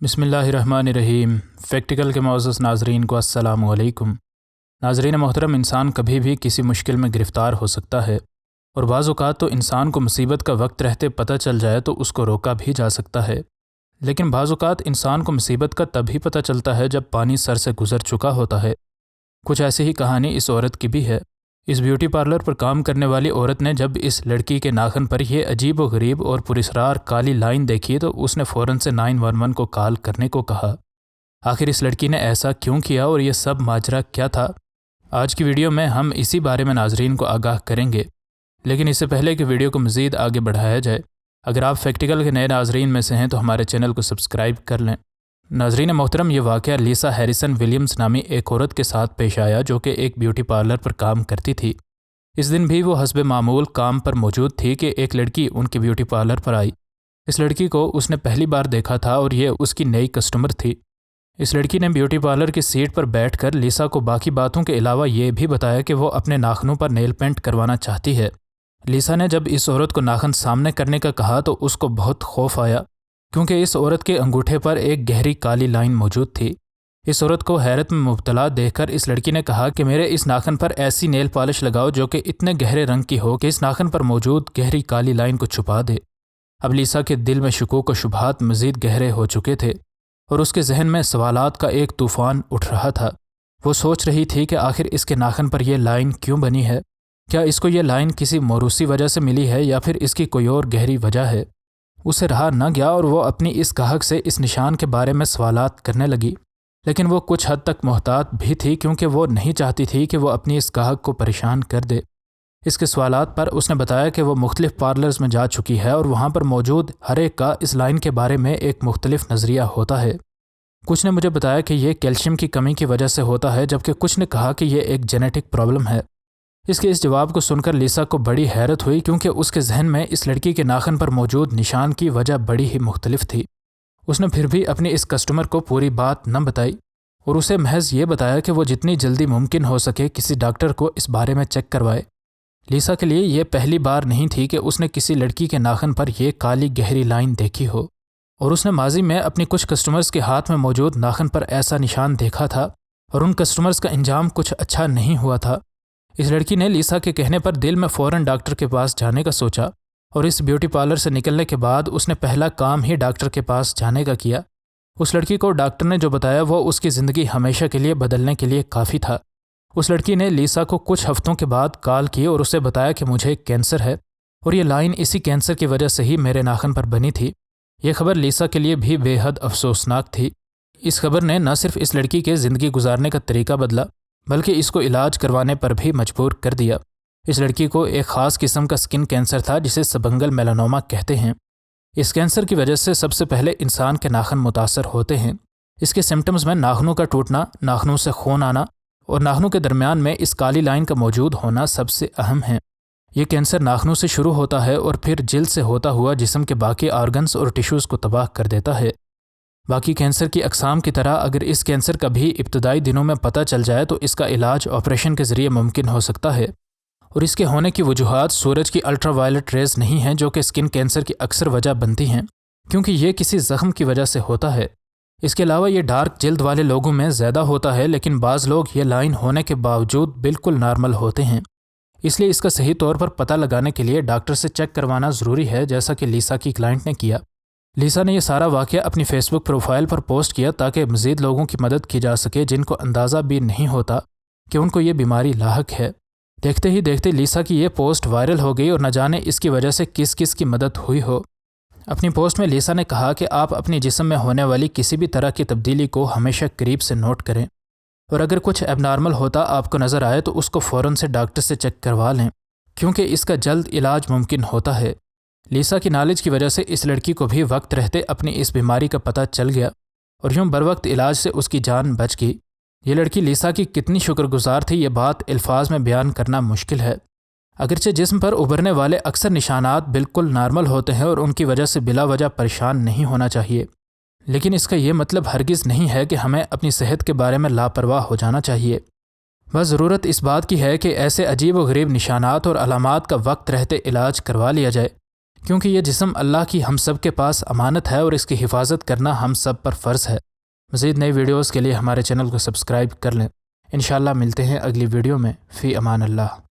بسم اللہ الرحمن الرحیم۔ فیکٹیکل کے معزز ناظرین کو السلام علیکم۔ ناظرین محترم، انسان کبھی بھی کسی مشکل میں گرفتار ہو سکتا ہے، اور بعض اوقات تو انسان کو مصیبت کا وقت رہتے پتہ چل جائے تو اس کو روکا بھی جا سکتا ہے، لیکن بعض اوقات انسان کو مصیبت کا تب ہی پتہ چلتا ہے جب پانی سر سے گزر چکا ہوتا ہے۔ کچھ ایسی ہی کہانی اس عورت کی بھی ہے۔ اس بیوٹی پارلر پر کام کرنے والی عورت نے جب اس لڑکی کے ناخن پر یہ عجیب و غریب اور پراسرار کالی لائن دیکھی تو اس نے فوراً سے 911 کو کال کرنے کو کہا۔ آخر اس لڑکی نے ایسا کیوں کیا اور یہ سب ماجرا کیا تھا؟ آج کی ویڈیو میں ہم اسی بارے میں ناظرین کو آگاہ کریں گے، لیکن اس سے پہلے کہ ویڈیو کو مزید آگے بڑھایا جائے، اگر آپ فیکٹیکل کے نئے ناظرین میں سے ہیں تو ہمارے چینل کو سبسکرائب کر لیں۔ ناظرین محترم، یہ واقعہ لیسا ہیریسن ولیمز نامی ایک عورت کے ساتھ پیش آیا جو کہ ایک بیوٹی پارلر پر کام کرتی تھی۔ اس دن بھی وہ حسب معمول کام پر موجود تھی کہ ایک لڑکی ان کے بیوٹی پارلر پر آئی۔ اس لڑکی کو اس نے پہلی بار دیکھا تھا اور یہ اس کی نئی کسٹمر تھی۔ اس لڑکی نے بیوٹی پارلر کی سیٹ پر بیٹھ کر لیسا کو باقی باتوں کے علاوہ یہ بھی بتایا کہ وہ اپنے ناخنوں پر نیل پینٹ کروانا چاہتی ہے۔ لیسا نے جب اس عورت کو ناخن سامنے کرنے کا کہا تو اس کو بہت خوف آیا، کیونکہ اس عورت کے انگوٹھے پر ایک گہری کالی لائن موجود تھی۔ اس عورت کو حیرت میں مبتلا دیکھ کر اس لڑکی نے کہا کہ میرے اس ناخن پر ایسی نیل پالش لگاؤ جو کہ اتنے گہرے رنگ کی ہو کہ اس ناخن پر موجود گہری کالی لائن کو چھپا دے۔ اب لیسا کے دل میں شکوک و شبہات مزید گہرے ہو چکے تھے اور اس کے ذہن میں سوالات کا ایک طوفان اٹھ رہا تھا۔ وہ سوچ رہی تھی کہ آخر اس کے ناخن پر یہ لائن کیوں بنی ہے؟ کیا اس کو یہ لائن کسی موروثی وجہ سے ملی ہے یا پھر اس کی کوئی اور گہری وجہ ہے؟ اسے رہا نہ گیا اور وہ اپنی اس گاہک سے اس نشان کے بارے میں سوالات کرنے لگی، لیکن وہ کچھ حد تک محتاط بھی تھی کیونکہ وہ نہیں چاہتی تھی کہ وہ اپنی اس گاہک کو پریشان کر دے۔ اس کے سوالات پر اس نے بتایا کہ وہ مختلف پارلرز میں جا چکی ہے اور وہاں پر موجود ہر ایک کا اس لائن کے بارے میں ایک مختلف نظریہ ہوتا ہے۔ کچھ نے مجھے بتایا کہ یہ کیلشیم کی کمی کی وجہ سے ہوتا ہے، جبکہ کچھ نے کہا کہ یہ ایک جینیٹک پرابلم ہے۔ اس کے اس جواب کو سن کر لیسا کو بڑی حیرت ہوئی، کیونکہ اس کے ذہن میں اس لڑکی کے ناخن پر موجود نشان کی وجہ بڑی ہی مختلف تھی۔ اس نے پھر بھی اپنی اس کسٹمر کو پوری بات نہ بتائی اور اسے محض یہ بتایا کہ وہ جتنی جلدی ممکن ہو سکے کسی ڈاکٹر کو اس بارے میں چیک کروائے۔ لیسا کے لیے یہ پہلی بار نہیں تھی کہ اس نے کسی لڑکی کے ناخن پر یہ کالی گہری لائن دیکھی ہو، اور اس نے ماضی میں اپنی کچھ کسٹمرز کے ہاتھ میں موجود ناخن پر ایسا نشان دیکھا تھا اور ان کسٹمرز کا انجام کچھ اچھا نہیں ہوا تھا۔ اس لڑکی نے لیسا کے کہنے پر دل میں فوراً ڈاکٹر کے پاس جانے کا سوچا، اور اس بیوٹی پارلر سے نکلنے کے بعد اس نے پہلا کام ہی ڈاکٹر کے پاس جانے کا کیا۔ اس لڑکی کو ڈاکٹر نے جو بتایا وہ اس کی زندگی ہمیشہ کے لیے بدلنے کے لیے کافی تھا۔ اس لڑکی نے لیسا کو کچھ ہفتوں کے بعد کال کی اور اسے بتایا کہ مجھے کینسر ہے اور یہ لائن اسی کینسر کی وجہ سے ہی میرے ناخن پر بنی تھی۔ یہ خبر لیسا کے لیے بھی بے حد افسوسناک تھی۔ اس خبر نے نہ صرف اس لڑکی کے زندگی گزارنے کا طریقہ بدلا، بلکہ اس کو علاج کروانے پر بھی مجبور کر دیا۔ اس لڑکی کو ایک خاص قسم کا سکن کینسر تھا جسے سبنگل میلانوما کہتے ہیں۔ اس کینسر کی وجہ سے سب سے پہلے انسان کے ناخن متاثر ہوتے ہیں۔ اس کے سمٹمز میں ناخنوں کا ٹوٹنا، ناخنوں سے خون آنا اور ناخنوں کے درمیان میں اس کالی لائن کا موجود ہونا سب سے اہم ہیں۔ یہ کینسر ناخنوں سے شروع ہوتا ہے اور پھر جلد سے ہوتا ہوا جسم کے باقی آرگنز اور ٹیشوز کو تباہ کر دیتا ہے۔ باقی کینسر کی اقسام کی طرح اگر اس کینسر کا بھی ابتدائی دنوں میں پتہ چل جائے تو اس کا علاج آپریشن کے ذریعے ممکن ہو سکتا ہے، اور اس کے ہونے کی وجوہات سورج کی الٹرا وائلٹ ریز نہیں ہیں جو کہ سکن کینسر کی اکثر وجہ بنتی ہیں، کیونکہ یہ کسی زخم کی وجہ سے ہوتا ہے۔ اس کے علاوہ یہ ڈارک جلد والے لوگوں میں زیادہ ہوتا ہے، لیکن بعض لوگ یہ لائن ہونے کے باوجود بالکل نارمل ہوتے ہیں۔ اس لیے اس کا صحیح طور پر پتہ لگانے کے لیے ڈاکٹر سے چیک کروانا ضروری ہے، جیسا کہ لیسا کی کلائنٹ نے کیا۔ لیسا نے یہ سارا واقعہ اپنی فیس بک پروفائل پر پوسٹ کیا تاکہ مزید لوگوں کی مدد کی جا سکے جن کو اندازہ بھی نہیں ہوتا کہ ان کو یہ بیماری لاحق ہے۔ دیکھتے ہی دیکھتے لیسا کی یہ پوسٹ وائرل ہو گئی اور نہ جانے اس کی وجہ سے کس کس کی مدد ہوئی ہو۔ اپنی پوسٹ میں لیسا نے کہا کہ آپ اپنی جسم میں ہونے والی کسی بھی طرح کی تبدیلی کو ہمیشہ قریب سے نوٹ کریں، اور اگر کچھ اب نارمل ہوتا آپ کو نظر آئے تو اس کو فوراً سے ڈاکٹر سے چیک کروا لیں، کیونکہ اس کا جلد علاج ممکن ہوتا ہے۔ لیسا کی نالج کی وجہ سے اس لڑکی کو بھی وقت رہتے اپنی اس بیماری کا پتہ چل گیا اور یوں بروقت علاج سے اس کی جان بچ گئی۔ یہ لڑکی لیسا کی کتنی شکر گزار تھی یہ بات الفاظ میں بیان کرنا مشکل ہے۔ اگرچہ جسم پر ابھرنے والے اکثر نشانات بالکل نارمل ہوتے ہیں اور ان کی وجہ سے بلا وجہ پریشان نہیں ہونا چاہیے، لیکن اس کا یہ مطلب ہرگز نہیں ہے کہ ہمیں اپنی صحت کے بارے میں لاپرواہ ہو جانا چاہیے۔ بس ضرورت اس بات کی ہے کہ ایسے عجیب و غریب نشانات اور علامات کا وقت رہتے علاج کروا لیا جائے، کیونکہ یہ جسم اللہ کی ہم سب کے پاس امانت ہے اور اس کی حفاظت کرنا ہم سب پر فرض ہے۔ مزید نئی ویڈیوز کے لیے ہمارے چینل کو سبسکرائب کر لیں۔ انشاءاللہ ملتے ہیں اگلی ویڈیو میں۔ فی امان اللہ۔